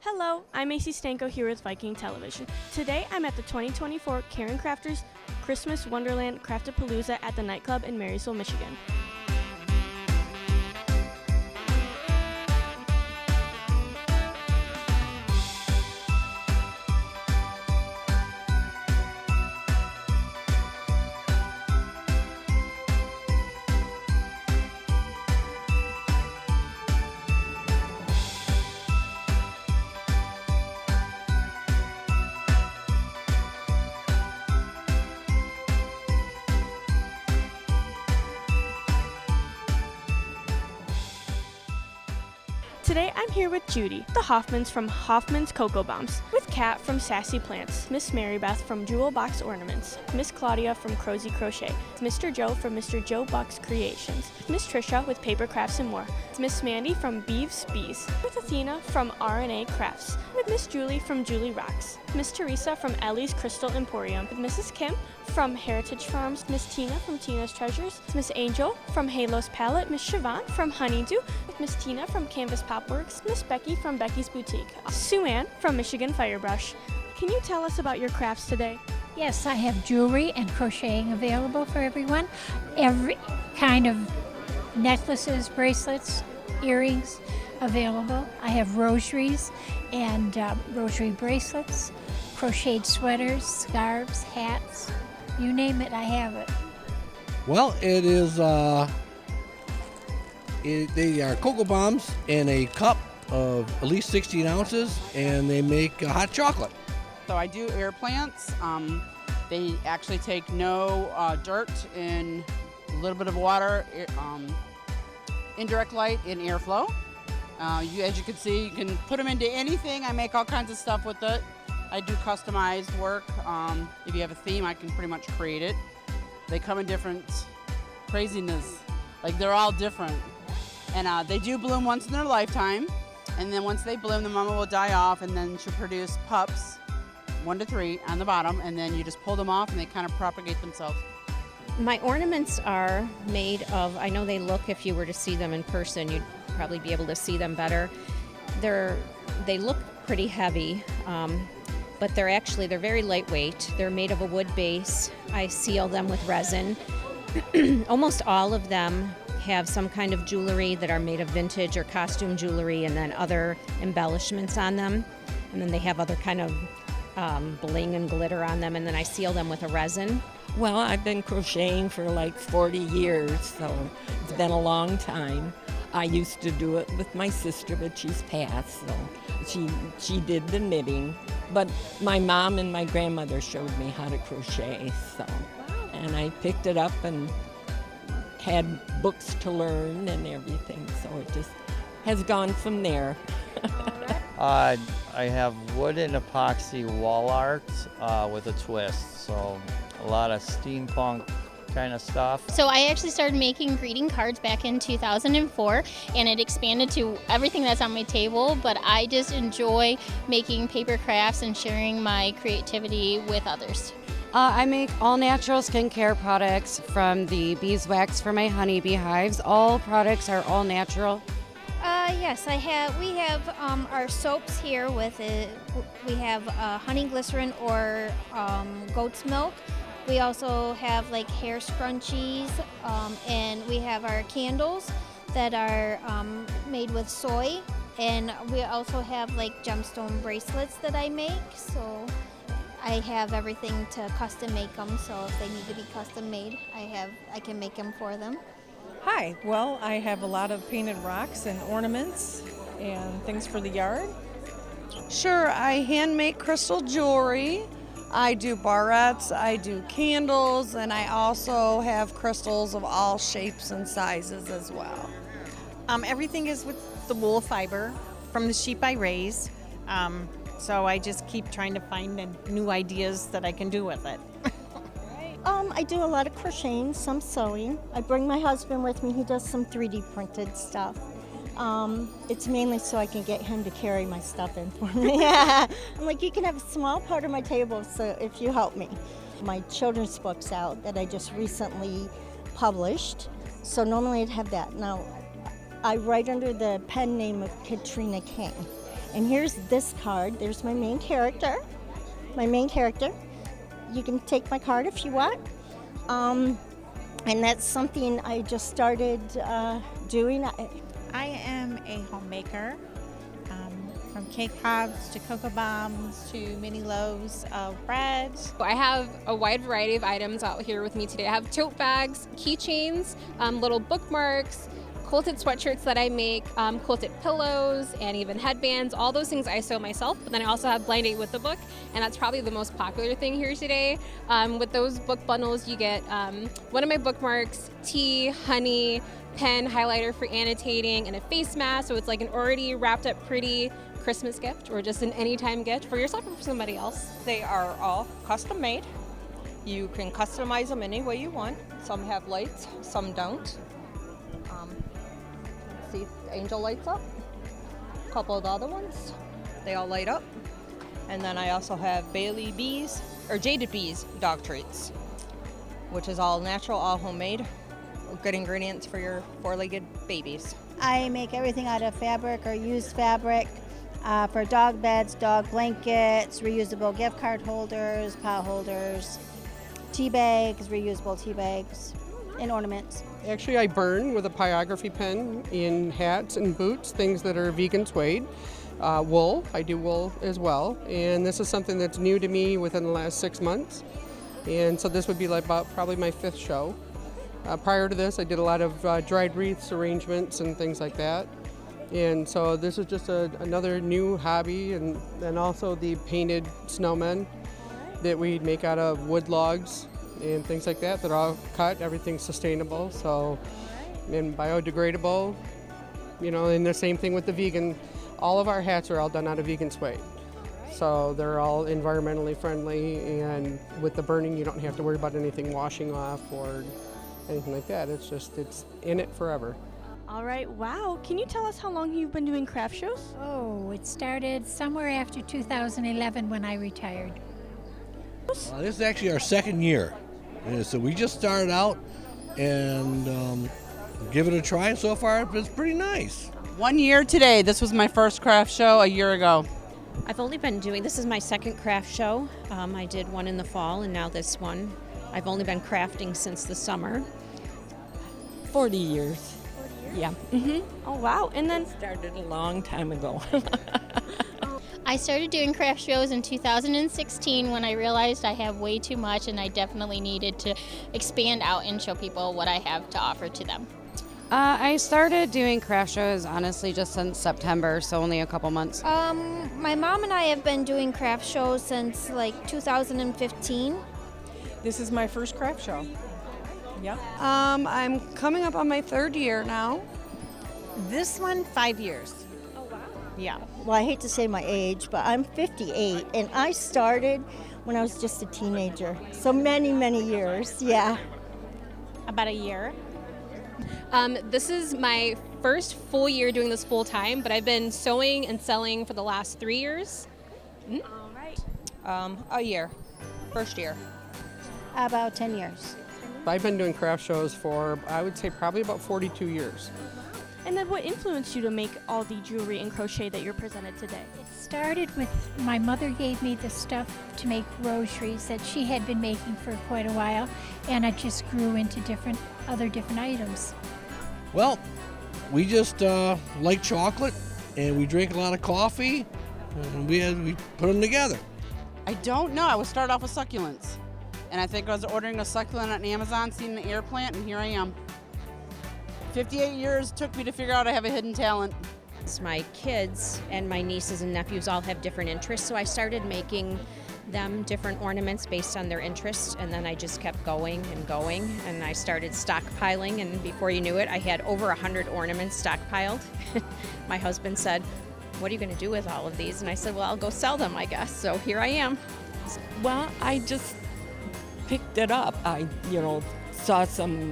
Hello, I'm Macy Stanko here with Viking Television. Today I'm at the 2024 Karen Crafters Christmas Wonderland Craft-A-Palooza at the nightclub in Marysville, Michigan. Today I'm here with Judy, the Hoffmans from Hoffman's Cocoa Bombs, with Kat from Sassy Plants, Miss Mary Beth from Jewel Box Ornaments, Miss Claudia from Crozy Crochet, Mr. Joe from Mr. Joe Bucks Creations, Miss Trisha with Paper Crafts and More, Miss Mandy from Beeves Bees, with Athena from R&A Crafts, with Miss Julie from Julie Rocks, Miss Teresa from Ellie's Crystal Emporium, with Mrs. Kim from Heritage Farms, Miss Tina from Tina's Treasures, Miss Angel from Halos Palette, Miss Siobhan from Honeydew, with Miss Tina from Canvas Popworks, Miss Becky from Becky's Boutique, Sue Ann from Michigan Firebrush. Can you tell us about your crafts today? Yes, I have jewelry and crocheting available for everyone. Every kind of necklaces, bracelets, earrings available. I have rosaries and rosary bracelets, crocheted sweaters, scarves, hats. You name it, I have it. Well, it is, they are cocoa bombs in a cup of at least 16 ounces, and they make hot chocolate. So I do air plants. They actually take no dirt and a little bit of water, indirect light and airflow. As you can see, you can put them into anything. I make all kinds of stuff with it. I do customized work. If you have a theme, I can pretty much create it. They come in different craziness. Like, they're all different. And they do bloom once in their lifetime. And then once they bloom, the mama will die off, and then she'll produce pups, 1 to 3 on the bottom, and then you just pull them off and they kind of propagate themselves. My ornaments are made of, I know they look, if you were to see them in person, you'd probably be able to see them better. They look pretty heavy, but they're very lightweight. They're made of a wood base. I seal them with resin. Almost all of them have some kind of jewelry that are made of vintage or costume jewelry, and then other embellishments on them. And then they have other kind of bling and glitter on them, and then I seal them with a resin. Well, I've been crocheting for like 40 years, so it's been a long time. I used to do it with my sister, but she's passed, so she did the knitting. But my mom and my grandmother showed me how to crochet, and I picked it up and had books to learn and everything, so it just has gone from there. I have wood and epoxy wall art with a twist, so a lot of steampunk kind of stuff. So I actually started making greeting cards back in 2004, and it expanded to everything that's on my table, but I just enjoy making paper crafts and sharing my creativity with others. I make all natural skincare products from the beeswax for my honeybee hives. All products are all natural. Yes, we have our soaps here with it. We have honey glycerin or goat's milk. We also have like hair scrunchies, and we have our candles that are made with soy. And we also have like gemstone bracelets that I make. So I have everything to custom make them. So if they need to be custom made, I can make them for them. Hi, well, I have a lot of painted rocks and ornaments and things for the yard. Sure, I hand make crystal jewelry. I do barrettes, I do candles, and I also have crystals of all shapes and sizes as well. Everything is with the wool fiber from the sheep I raise. So I just keep trying to find new ideas that I can do with it. I do a lot of crocheting, some sewing. I bring my husband with me. He does some 3D printed stuff. It's mainly so I can get him to carry my stuff in for me. I'm like, you can have a small part of my table so if you help me. My children's book's out that I just recently published. So normally I'd have that. Now, I write under the pen name of Katrina King. And here's this card. There's my main character. You can take my card if you want. And that's something I just started doing. I am a homemaker, from cake pops to cocoa bombs to mini loaves of bread. I have a wide variety of items out here with me today. I have tote bags, keychains, little bookmarks, quilted sweatshirts that I make, quilted pillows, and even headbands. All those things I sew myself, but then I also have Blind Date with the book, and that's probably the most popular thing here today. With those book bundles, you get one of my bookmarks, tea, honey, pen, highlighter for annotating, and a face mask, so it's like an already wrapped up pretty Christmas gift or just an anytime gift for yourself or for somebody else. They are all custom made. You can customize them any way you want. Some have lights, some don't. See, angel lights up. A couple of the other ones, they all light up. And then I also have Bailey Bees, or Jaded Bees dog treats, which is all natural, all homemade. Good ingredients for your four-legged babies. I make everything out of fabric or used fabric for dog beds, dog blankets, reusable gift card holders, pot holders, tea bags, reusable tea bags, and ornaments. Actually, I burn with a pyrography pen in hats and boots, things that are vegan suede. Wool, I do wool as well. And this is something that's new to me within the last 6 months. And so this would be like about probably my 5th show. Prior to this, I did a lot of dried wreaths arrangements and things like that. And so this is just another new hobby, and also the painted snowmen that we make out of wood logs and things like that. They're all cut, everything's sustainable, so, and biodegradable, you know, and the same thing with the vegan. All of our hats are all done out of vegan suede. So they're all environmentally friendly, and with the burning, you don't have to worry about anything washing off or anything like that. It's just, it's in it forever. All right, wow. Can you tell us how long you've been doing craft shows? Oh, it started somewhere after 2011 when I retired. This is actually our 2nd year. And so we just started out and give it a try, and so far it's pretty nice. 1 year today. This was my first craft show a year ago. I've only been doing, this is my 2nd craft show. I did one in the fall and now this one. I've only been crafting since the summer. 40 years. Yeah. Oh, wow. And then Started a long time ago. I started doing craft shows in 2016 when I realized I have way too much and I definitely needed to expand out and show people what I have to offer to them. I started doing craft shows, honestly, just since September, so only a couple months. My mom and I have been doing craft shows since like 2015. This is my first craft show. Yep. I'm coming up on my 3rd year now. This one, 5 years. Oh, wow. Yeah. Well, I hate to say my age, but I'm 58, and I started when I was just a teenager. So many, many years, yeah. About a year. This is my first full year doing this full time, but I've been sewing and selling for the last 3 years. All right. A year. First year. About 10 years. I've been doing craft shows for, I would say, probably about 42 years. And then what influenced you to make all the jewelry and crochet that you're presented today? It started with my mother gave me the stuff to make rosaries that she had been making for quite a while, and it just grew into other different items. Well, we just like chocolate, and we drink a lot of coffee, and we put them together. I don't know. I would start off with succulents. And I think I was ordering a succulent on Amazon, seeing the air plant, and here I am. 58 years took me to figure out I have a hidden talent. My kids and my nieces and nephews all have different interests, so I started making them different ornaments based on their interests, and then I just kept going, and I started stockpiling, and before you knew it, I had over 100 ornaments stockpiled. My husband said, "What are you going to do with all of these?" And I said, "Well, I'll go sell them, I guess." So here I am. Well, I just picked it up. I, saw some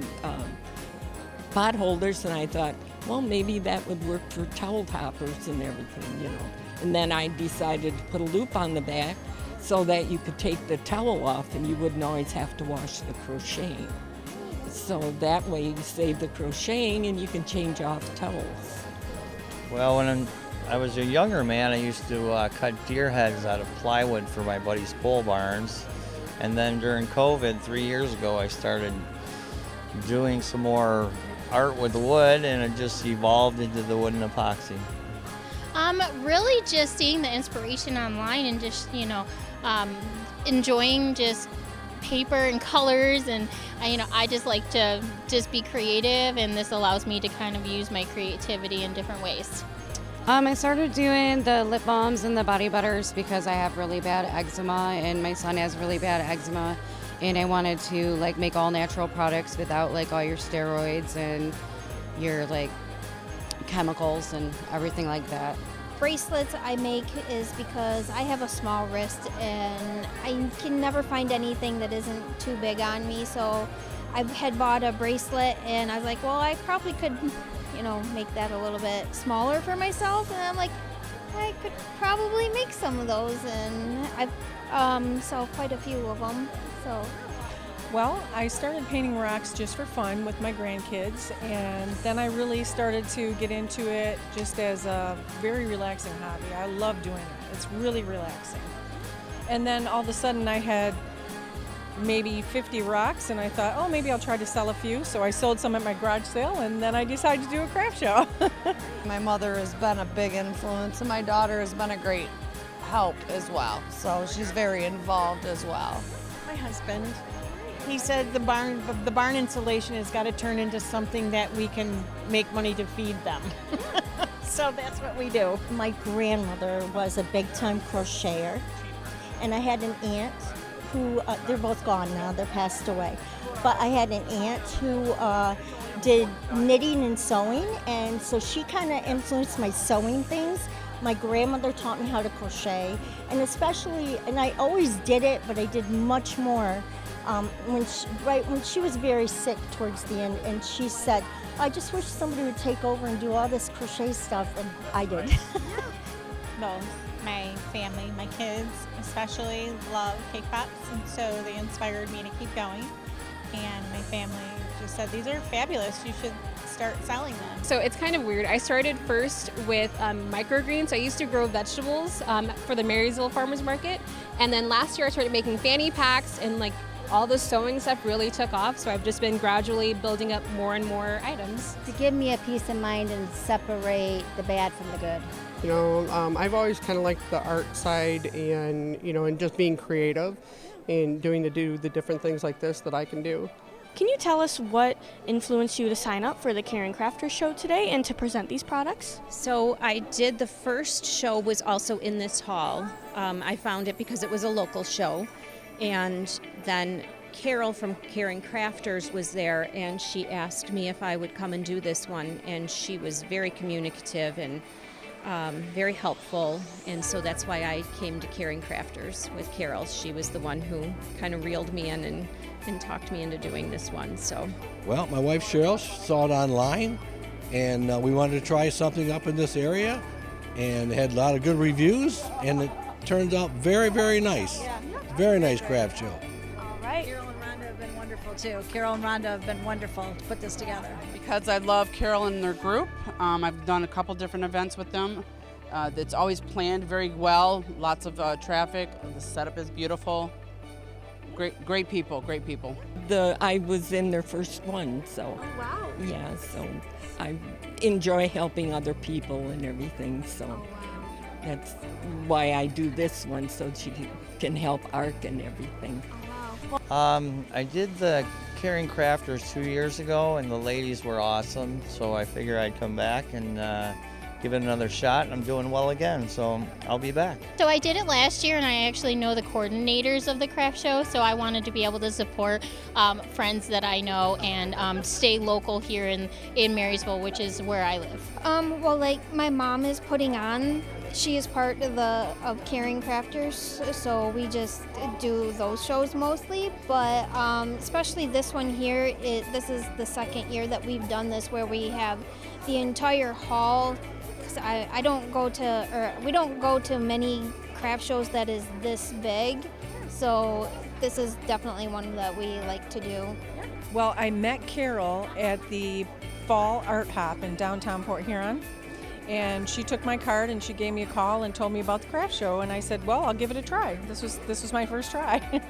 pot holders, and I thought, well, maybe that would work for towel toppers and everything, And then I decided to put a loop on the back so that you could take the towel off and you wouldn't always have to wash the crocheting. So that way you save the crocheting and you can change off towels. Well, when I was a younger man, I used to cut deer heads out of plywood for my buddy's pole barns. And then during COVID, 3 years ago, I started doing some more art with wood, and it just evolved into the wooden epoxy. Really just seeing the inspiration online and just, enjoying just paper and colors, and I just like to just be creative, and this allows me to kind of use my creativity in different ways. I started doing the lip balms and the body butters because I have really bad eczema and my son has really bad eczema, and I wanted to make all natural products without all your steroids and your chemicals and everything like that. Bracelets I make is because I have a small wrist and I can never find anything that isn't too big on me, so I had bought a bracelet and I was like, well, I probably could make that a little bit smaller for myself, and I'm like, I could probably make some of those, and I've sell quite a few of them. So, Well, I started painting rocks just for fun with my grandkids, and then I really started to get into it just as a very relaxing hobby. I love doing it. It's really relaxing. And then all of a sudden I had maybe 50 rocks, and I thought, oh, maybe I'll try to sell a few. So I sold some at my garage sale, and then I decided to do a craft show. My mother has been a big influence, and my daughter has been a great help as well. So she's very involved as well. My husband, he said the barn insulation has got to turn into something that we can make money to feed them. So that's what we do. My grandmother was a big-time crocheter, and I had an aunt who, they're both gone now, they're passed away, but I had an aunt who did knitting and sewing, and so she kind of influenced my sewing things. My grandmother taught me how to crochet, and especially, and I always did it, but I did much more when she was very sick towards the end, and she said, I just wish somebody would take over and do all this crochet stuff, and I did. Both. My family, my kids especially, love cake pops, and so they inspired me to keep going. And my family just said, these are fabulous, you should start selling them. So it's kind of weird. I started first with microgreens. I used to grow vegetables for the Marysville Farmers Market. And then last year I started making fanny packs, and all the sewing stuff really took off. So I've just been gradually building up more and more items. To give me a peace of mind and separate the bad from the good. I've always kind of liked the art side and, and just being creative and doing the different things like this that I can do. Can you tell us what influenced you to sign up for the Caring Crafters show today and to present these products? So I did, the first show was also in this hall. I found it because it was a local show, and then Carol from Caring Crafters was there, and she asked me if I would come and do this one, and she was very communicative and very helpful, and so that's why I came to Caring Crafters with Carol. She was the one who kind of reeled me in and talked me into doing this one. So, well, my wife Cheryl saw it online, and we wanted to try something up in this area, and had a lot of good reviews, and it turned out very, very nice. Very nice craft show. All right. Carol and Rhonda have been wonderful too. Carol and Rhonda have been wonderful to put this together. Because I love Carol and their group, I've done a couple different events with them. It's always planned very well, lots of traffic. The setup is beautiful. Great people, great people. I was in their first one, so. Oh, wow. Yeah, so I enjoy helping other people and everything, so that's why I do this one, so she can help Arc and everything. I did the Caring Crafters 2 years ago, and the ladies were awesome, so I figured I'd come back and give it another shot, and I'm doing well again, so I'll be back. So I did it last year, and I actually know the coordinators of the craft show, so I wanted to be able to support friends that I know and stay local here in Marysville, which is where I live. Well, my mom is putting on. She is part of Caring Crafters, so we just do those shows mostly. But especially this one here, this is the second year that we've done this, where we have the entire hall. Cause we don't go to many craft shows that is this big, so this is definitely one that we like to do. Well, I met Carol at the Fall Art Hop in downtown Port Huron, And she took my card and she gave me a call and told me about the craft show. And I said, well, I'll give it a try. This was my first try.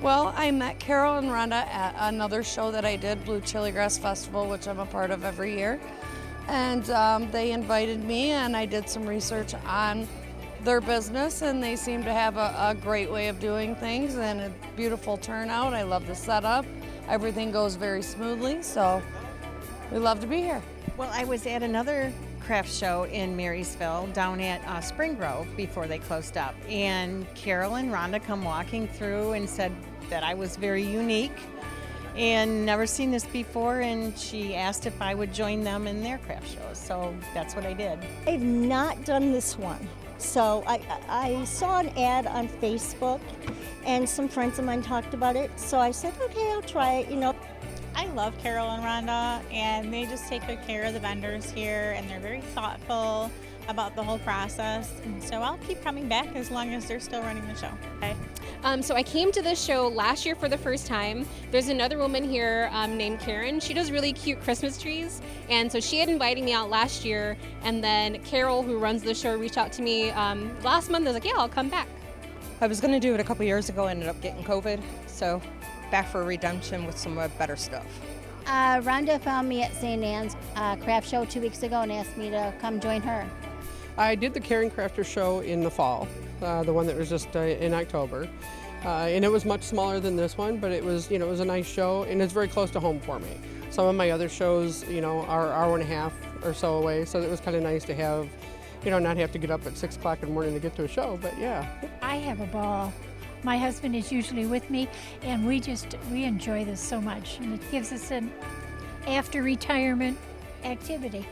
Well, I met Carol and Rhonda at another show that I did, Blue Chili Grass Festival, which I'm a part of every year. And they invited me, and I did some research on their business, and they seem to have a great way of doing things and a beautiful turnout. I love the setup. Everything goes very smoothly, so we love to be here. Well, I was at another craft show in Marysville down at Spring Grove before they closed up, and Carol and Rhonda come walking through and said that I was very unique and never seen this before, and she asked if I would join them in their craft shows, so that's what I did. I've not done this one. So I saw an ad on Facebook and some friends of mine talked about it, so I said, okay, I'll try it, you know. I love Carol and Rhonda, and they just take good care of the vendors here, and they're very thoughtful about the whole process. And so I'll keep coming back as long as they're still running the show. Okay. So I came to this show last year for the first time. There's another woman here named Karen. She does really cute Christmas trees, and so she had invited me out last year, and then Carol, who runs the show, reached out to me last month. I was like, yeah, I'll come back. I was going to do it a couple years ago, ended up getting COVID, so back for redemption with some better stuff. Rhonda found me at St. Anne's craft show 2 weeks ago and asked me to come join her. I did the Caring Crafter show in the fall, the one that was just in October. And it was much smaller than this one, but it was a nice show, and it's very close to home for me. Some of my other shows, are hour and a half or so away, so it was kind of nice to have, not have to get up at 6 o'clock in the morning to get to a show, but yeah. I have a ball. My husband is usually with me, and we enjoy this so much, and it gives us an after retirement activity.